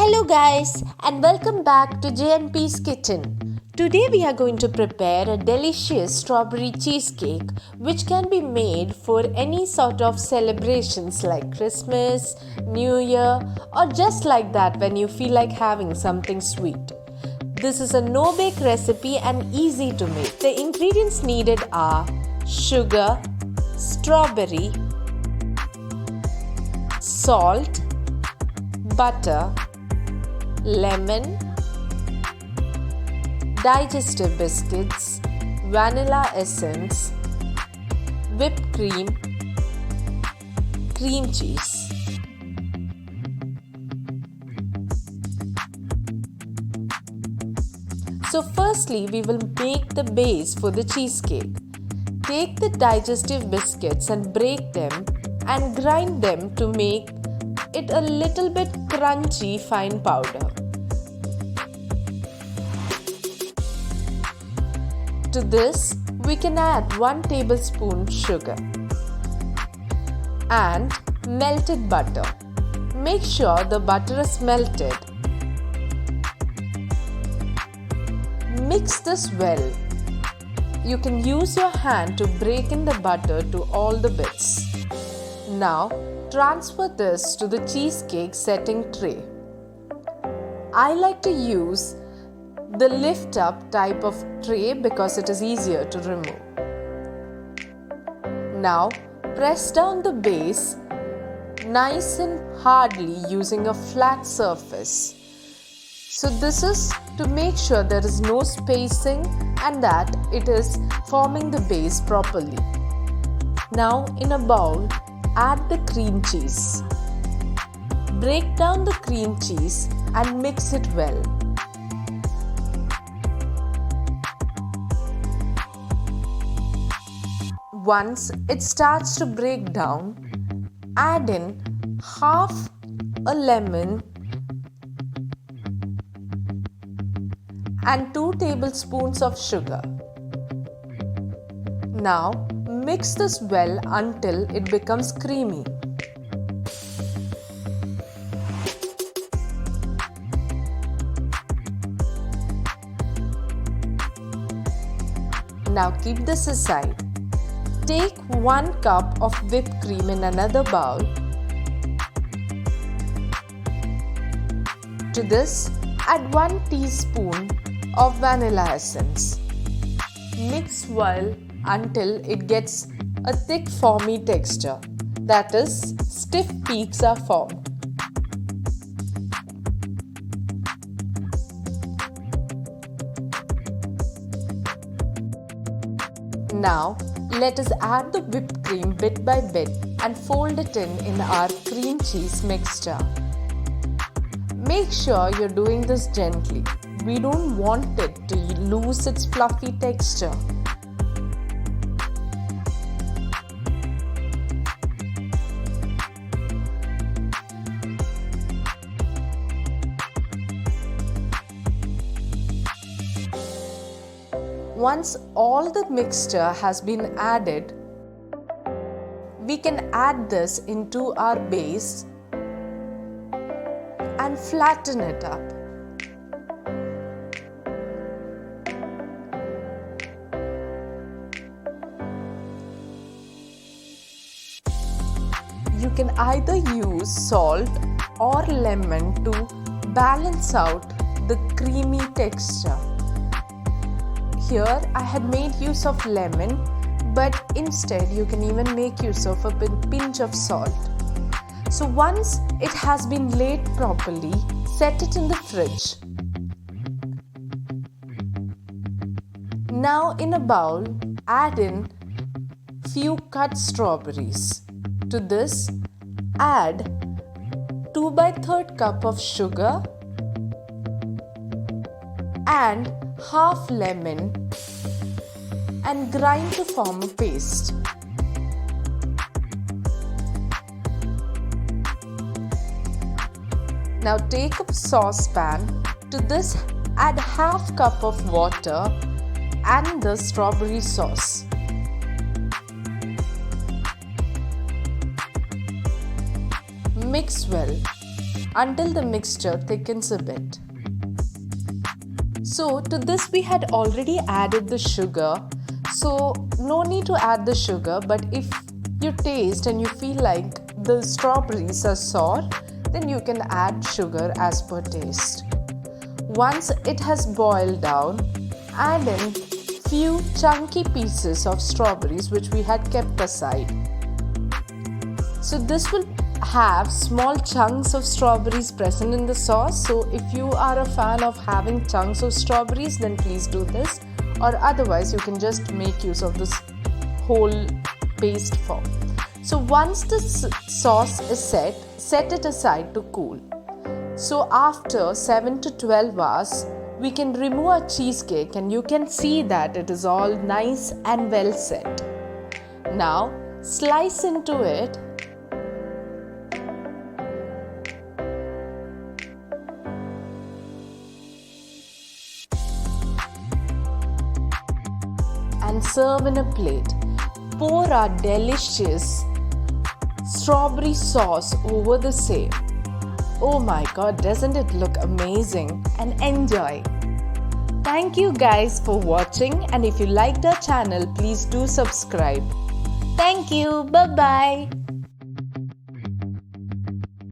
Hello guys and welcome back to JandP's Kitchen. Today we are going to prepare a delicious strawberry cheesecake which can be made for any sort of celebrations like Christmas, New Year or just like that when you feel like having something sweet. This is a no-bake recipe and easy to make. The ingredients needed are sugar, strawberry, salt, butter, lemon, digestive biscuits, vanilla essence, whipped cream, cream cheese. So firstly, we will make the base for the cheesecake. Take the digestive biscuits and break them and grind them to make it a little bit crunchy fine powder. To this, we can add 1 tablespoon sugar and melted butter. Make sure the butter is melted. Mix this well. You can use your hand to break in the butter to all the bits. Now, transfer this to the cheesecake setting tray. I like to use the lift up type of tray because it is easier to remove. Now, press down the base nice and hardly using a flat surface. So this is to make sure there is no spacing and that it is forming the base properly. Now in a bowl, add the cream cheese. Break down the cream cheese and mix it well. Once it starts to break down, add in half a lemon and 2 tablespoons of sugar. Now mix this well until it becomes creamy. Now keep this aside. Take 1 cup of whipped cream in another bowl. To this, add 1 teaspoon of vanilla essence. Mix well until it gets a thick foamy texture, that is, stiff peaks are formed. Now let us add the whipped cream bit by bit and fold it in our cream cheese mixture. Make sure you're doing this gently. We don't want it to lose its fluffy texture. Once all the mixture has been added, we can add this into our base and flatten it up. You can either use salt or lemon to balance out the creamy texture. Here I had made use of lemon, but instead you can even make use of a pinch of salt. So once it has been laid properly, set it in the fridge. Now in a bowl, add in few cut strawberries. To this, add 2/3 cup of sugar and half lemon and grind to form a paste. Now take a saucepan. To this, add half cup of water and the strawberry sauce. Mix well. until the mixture thickens a bit. So to this we had already added the sugar, so no need to add the sugar, but if you taste and you feel like the strawberries are sour, then you can add sugar as per taste. Once it has boiled down, add in few chunky pieces of strawberries which we had kept aside. So this will have small chunks of strawberries present in the sauce. So if you are a fan of having chunks of strawberries, then please do this, or otherwise you can just make use of this whole paste form. So once the sauce is set it aside to cool. So after 7 to 12 hours, we can remove our cheesecake and you can see that it is all nice and well set. Now slice into it and serve in a plate. Pour our delicious strawberry sauce over the same. Oh my god, doesn't it look amazing? And enjoy! Thank you guys for watching, and if you liked our channel, please do subscribe. Thank you. Bye bye.